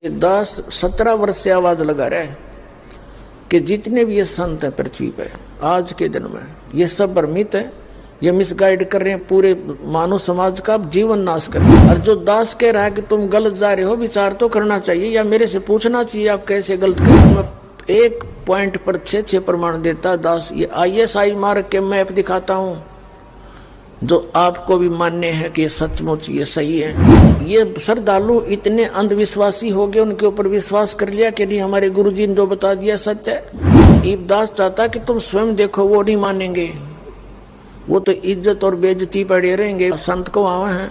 10-17 वर्ष से आवाज लगा रहे हैं कि जितने भी ये संत हैं पृथ्वी पे आज के दिन में ये सब भ्रमित है, ये मिसगाइड कर रहे हैं, पूरे मानव समाज का जीवन नाश कर रहे हैं। और जो दास कह रहा है कि तुम गलत जा रहे हो, विचार तो करना चाहिए या मेरे से पूछना चाहिए आप कैसे गलत कर रहे हो। एक पॉइंट पर 6 प्रमाण देता दास, ये ISI मार्ग के मैप दिखाता हूँ जो आपको भी मान्य है कि ये सचमुच ये सही है। ये श्रद्धालु इतने अंधविश्वासी हो गए, उनके ऊपर विश्वास कर लिया कि नहीं हमारे गुरुजी ने जो बता दिया सच है। ईबदास चाहता कि तुम स्वयं देखो, वो नहीं मानेंगे, वो तो इज्जत और बेइज्जती पड़े रहेंगे। संत को आवा है,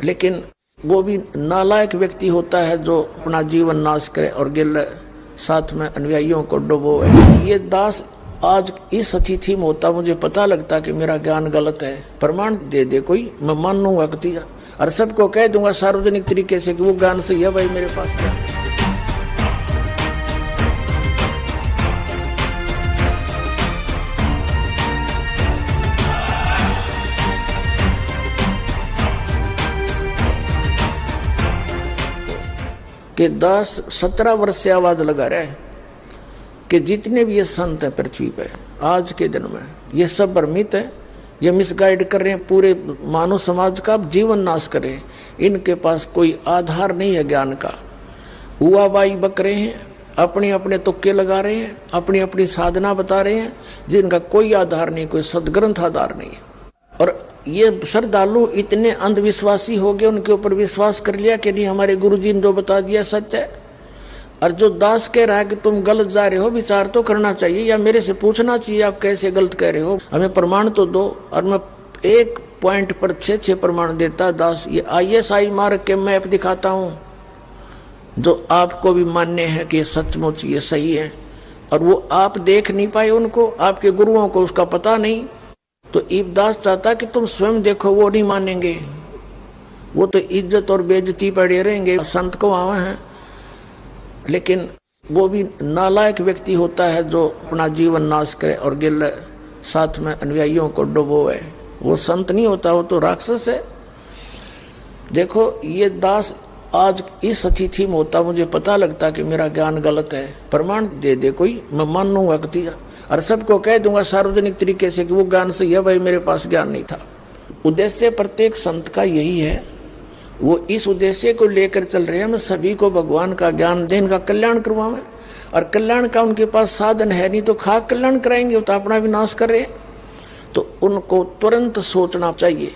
लेकिन वो भी नालायक व्यक्ति होता है जो अपना जीवन नाश करे और गिल साथ में अनुयायियों को डुबोए। ये दास आज इस अतिथि में होता, मुझे पता लगता कि मेरा ज्ञान गलत है, प्रमाण दे दे कोई, मैं मान लूंगा और सबको कह दूंगा सार्वजनिक तरीके से कि वो ज्ञान सही है भाई मेरे पास क्या। कि 10-17 वर्ष से आवाज लगा रहे हैं कि जितने भी ये संत हैं पृथ्वी पे आज के दिन में ये सब भ्रमित है, ये मिसगाइड कर रहे हैं, पूरे मानव समाज का जीवन नाश कर रहे हैं। इनके पास कोई आधार नहीं है ज्ञान का, हुआबाई बक रहे हैं, अपने अपने तुक्के लगा रहे हैं, अपनी अपनी साधना बता रहे हैं जिनका कोई आधार नहीं, कोई सदग्रंथ आधार नहीं है। और ये श्रद्धालु इतने अंधविश्वासी हो गए, उनके ऊपर विश्वास कर लिया कि नहीं हमारे गुरुजी ने जो बता दिया सच है। और जो दास कह रहा है कि तुम गलत जा रहे हो, विचार तो करना चाहिए या मेरे से पूछना चाहिए आप कैसे गलत कह रहे हो, हमें प्रमाण तो दो। और मैं एक पॉइंट पर 6 प्रमाण देता दास, ये ISI मार्ग के मैप दिखाता हूँ जो आपको भी मान्य है कि सचमुच ये सही है। और वो आप देख नहीं पाए, उनको आपके गुरुओं को उसका पता नहीं। तो ईबदास चाहता कि तुम स्वयं देखो, वो नहीं मानेंगे, वो तो इज्जत और बेइज्जती पड़े रहेंगे। संत को आवा है, लेकिन वो भी नालायक व्यक्ति होता है जो अपना जीवन नाश करे और गिल साथ में अनुयायियों को डुबोए। वो संत नहीं होता, वो तो राक्षस है। देखो ये दास आज इस अतिथि में होता, मुझे पता लगता कि मेरा ज्ञान गलत है, प्रमाण दे दे कोई, मैं मान लूंगा और सबको कह दूंगा सार्वजनिक तरीके से कि वो ज्ञान सही है भाई मेरे पास ज्ञान नहीं था। उद्देश्य प्रत्येक संत का यही है, वो इस उद्देश्य को लेकर चल रहे हैं, मैं सभी को भगवान का ज्ञान दें, का कल्याण करवाएं। और कल्याण का उनके पास साधन है नहीं तो खाक कल्याण कराएंगे, तो अपना विनाश कर रहे हैं। तो उनको तुरंत सोचना चाहिए।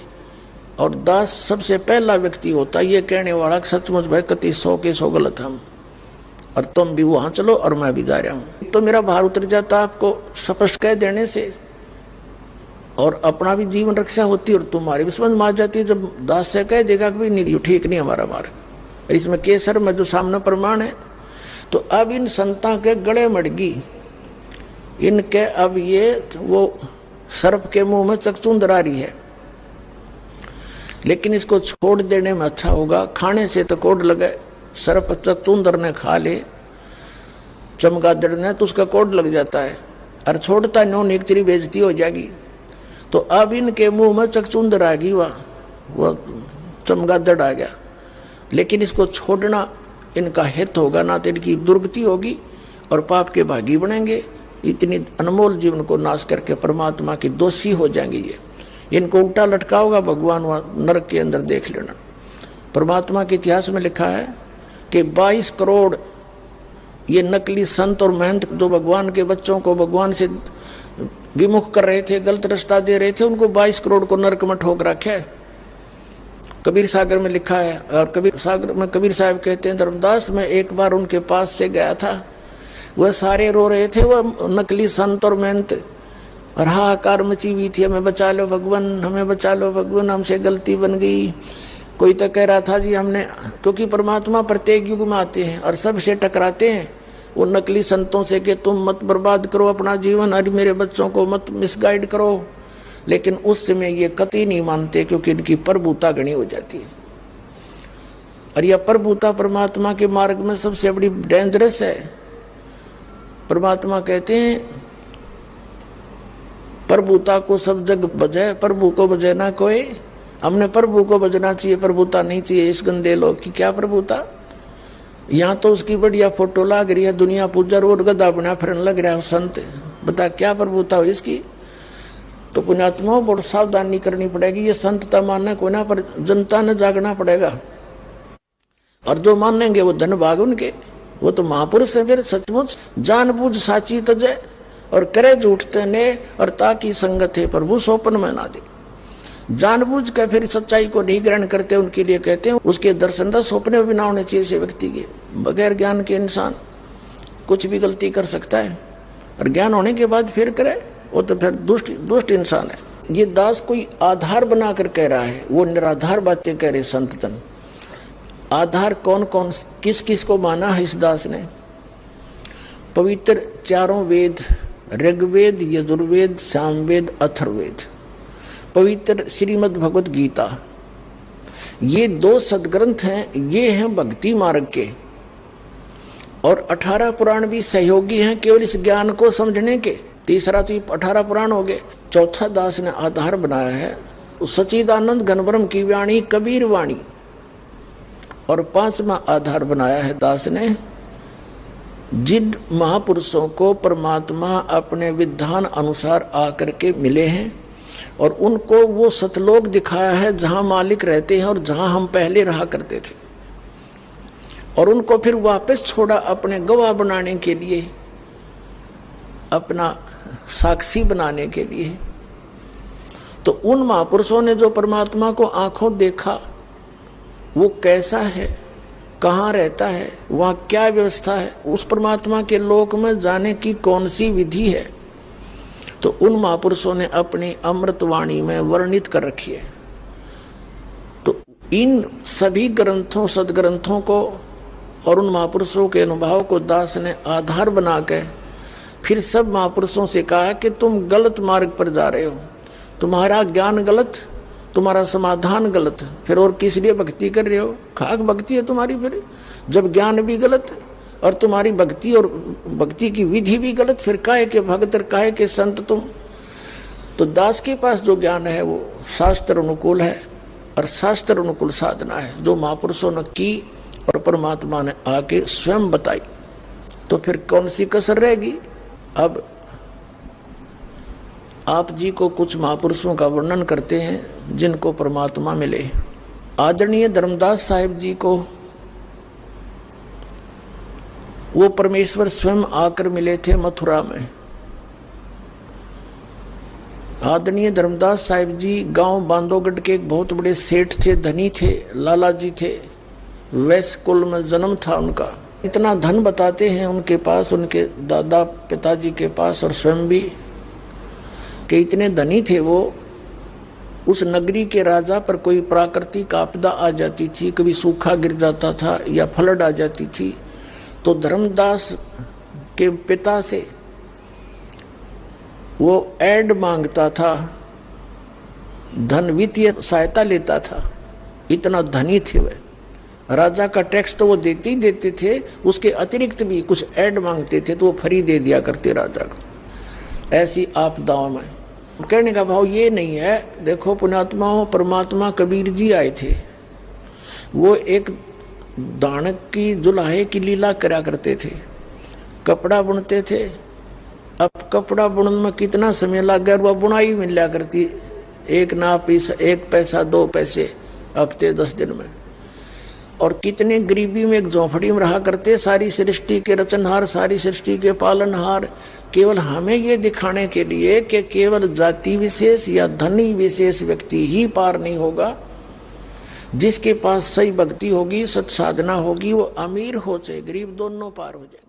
और दास सबसे पहला व्यक्ति होता है ये कहने वाला सचमुच भाई कति 100 के 100 गलत हम, और तुम भी वहां चलो और मैं भी जा रहा हूं। तो मेरा भार उतर जाता आपको स्पष्ट कह देने से, और अपना भी जीवन रक्षा होती है और तुम्हारी भी समझ में आ जाती है। जब दास से कह देगा कि नहीं ठीक नहीं हमारा मार्ग, इसमें केसर में जो सामने प्रमाण है। तो अब इन संतां के गले मड़गी, इनके अब ये वो सर्प के मुंह में चकचूंदर आ रही है, लेकिन इसको छोड़ देने में अच्छा होगा। खाने से तो कोड लगे, सर्प चकचूंदर ने खा ले, चमगादड़ ने तो उसका कोड लग जाता है, और छोड़ता नो एक तेरी बेइज्जती हो जाएगी। तो अब इनके मुंह में चकचूंदर आ गई, वह चमगादड़ आ गया, लेकिन इसको छोड़ना इनका हित होगा, ना तो इनकी दुर्गति होगी और पाप के भागी बनेंगे। इतनी अनमोल जीवन को नाश करके परमात्मा की दोषी हो जाएंगे। ये इनको उल्टा लटका होगा भगवान वहां नरक के अंदर देख लेना। परमात्मा के इतिहास में लिखा है कि 22 करोड़ ये नकली संत और महंत जो भगवान के बच्चों को भगवान से विमुख कर रहे थे, गलत रास्ता दे रहे थे, उनको 22 करोड़ को नरक में ठोक रखा है। कबीर सागर में लिखा है। और कबीर सागर में कबीर साहब कहते हैं, धर्मदास मैं एक बार उनके पास से गया था, वह सारे रो रहे थे, वह नकली संत और महंत, और हाहाकार मची हुई थी, हमें बचा लो भगवान, हमें बचा लो भगवान, हमसे गलती बन गई। कोई तो कह रहा था जी हमने, क्योंकि परमात्मा प्रत्येक युग में आते हैं और सबसे टकराते हैं वो नकली संतों से कि तुम मत बर्बाद करो अपना जीवन, अरे मेरे बच्चों को मत मिसगाइड करो। लेकिन उस समय ये कतई नहीं मानते, क्योंकि इनकी प्रभुता गणी हो जाती है। और यह प्रभुता परमात्मा के मार्ग में सबसे बड़ी डेंजरस है। परमात्मा कहते हैं प्रभुता को सब जग बजे, प्रभु को बजे ना कोई। हमने प्रभु को बजना चाहिए, प्रभुता नहीं चाहिए इस गंदे लोग की। क्या प्रभुता? यहाँ तो उसकी बढ़िया फोटो लाग रही है, दुनिया पूजा और गधा बना फिरन लग रहा है संत। बता क्या प्रभुता हो इसकी। तो पुण्यात्माओं बहुत सावधानी करनी पड़ेगी। ये संतता मानने को ना, पर जनता ने जागना पड़ेगा। और जो मानेंगे वो धन भाग उनके, वो तो महापुरुष है। फिर सचमुच जानबूझ साची तजे और करे झूठते ने, और ताकि संगत है प्रभु सोपन में ना दे। जानबूझ कर फिर सच्चाई को नहीं ग्रहण करते, उनके लिए कहते हैं उसके दर्शन तो सपने में भी ना होने चाहिए ऐसे व्यक्ति के। बगैर ज्ञान के इंसान कुछ भी गलती कर सकता है, और ज्ञान होने के बाद फिर करे वो तो फिर दुष्ट इंसान है। ये दास कोई आधार बनाकर कह रहा है, वो निराधार बातें कह रहे संत तन। आधार कौन कौन किस किस को माना है इस दास ने? पवित्र चारों वेद, ऋग्वेद, यजुर्वेद, सामवेद, अथर्ववेद, पवित्र श्रीमद् भगवत गीता, ये 2 सदग्रंथ हैं। ये हैं भक्ति मार्ग के, और 18 पुराण भी सहयोगी हैं केवल इस ज्ञान को समझने के। तीसरा तो 18 पुराण हो गए। चौथा दास ने आधार बनाया है सच्चिदानंद घनब्रह्म की वाणी, कबीर वाणी। और 5वां आधार बनाया है दास ने जिन महापुरुषों को परमात्मा अपने विधान अनुसार आकर के मिले हैं, और उनको वो सतलोक दिखाया है जहां मालिक रहते हैं और जहां हम पहले रहा करते थे, और उनको फिर वापस छोड़ा अपने गवाह बनाने के लिए, अपना साक्षी बनाने के लिए। तो उन महापुरुषों ने जो परमात्मा को आंखों देखा, वो कैसा है, कहाँ रहता है, वहां क्या व्यवस्था है, उस परमात्मा के लोक में जाने की कौन सी विधि है, तो उन महापुरुषों ने अपनी अमृतवाणी में वर्णित कर रखी है। तो इन सभी ग्रंथों, सदग्रंथों को और उन महापुरुषों के अनुभव को दास ने आधार बना के फिर सब महापुरुषों से कहा कि तुम गलत मार्ग पर जा रहे हो, तुम्हारा ज्ञान गलत, तुम्हारा समाधान गलत, फिर और किस लिए भक्ति कर रहे हो? खाक भक्ति है तुम्हारी। फिर जब ज्ञान भी गलत और तुम्हारी भक्ति और भक्ति की विधि भी गलत, फिर काहे के भगत, काहे के संत तुम? तो दास के पास जो ज्ञान है वो शास्त्र अनुकूल है, और शास्त्र अनुकूल साधना है जो महापुरुषों ने की और परमात्मा ने आके स्वयं बताई। तो फिर कौन सी कसर रहेगी? अब आप जी को कुछ महापुरुषों का वर्णन करते हैं जिनको परमात्मा मिले। आदरणीय धर्मदास साहिब जी को वो परमेश्वर स्वयं आकर मिले थे मथुरा में। आदरणीय धर्मदास साहिब जी गांव बांधोगढ़ के एक बहुत बड़े सेठ थे, धनी थे, लाला जी थे, वैश्य कुल में जन्म था उनका। इतना धन बताते हैं उनके पास, उनके दादा पिताजी के पास और स्वयं भी, कि इतने धनी थे वो। उस नगरी के राजा पर कोई प्राकृतिक आपदा आ जाती थी, कभी सूखा गिर जाता था या फ्लड आ जाती थी, तो धर्मदास के पिता से वो ऐड मांगता था, धन वित्तीय सहायता लेता था। इतना धनी थे वे। राजा का टैक्स तो वो देते ही देते थे, उसके अतिरिक्त भी कुछ ऐड मांगते थे तो वो फ्री दे दिया करते राजा को ऐसी आपदाओं में। कहने का भाव ये नहीं है। देखो पुण्यात्माओं, परमात्मा कबीर जी आए थे, वो एक दानक की जुलाहे की लीला करा करते थे, कपड़ा बुनते थे। अब कपड़ा बुनने में कितना समय लग गया, वह बुनाई मिल लिया करती, एक नाप 1 पैसा 2 पैसे हफ्ते 10 दिन में। और कितने गरीबी में एक झोंपड़ी में रहा करते, सारी सृष्टि के रचनहार, सारी सृष्टि के पालनहार, केवल हमें ये दिखाने के लिए कि केवल जाति विशेष या धनी विशेष व्यक्ति ही पार नहीं होगा। जिसके पास सही भक्ति होगी, सत साधना होगी, वो अमीर हो चाहे गरीब, दोनों पार हो जाए।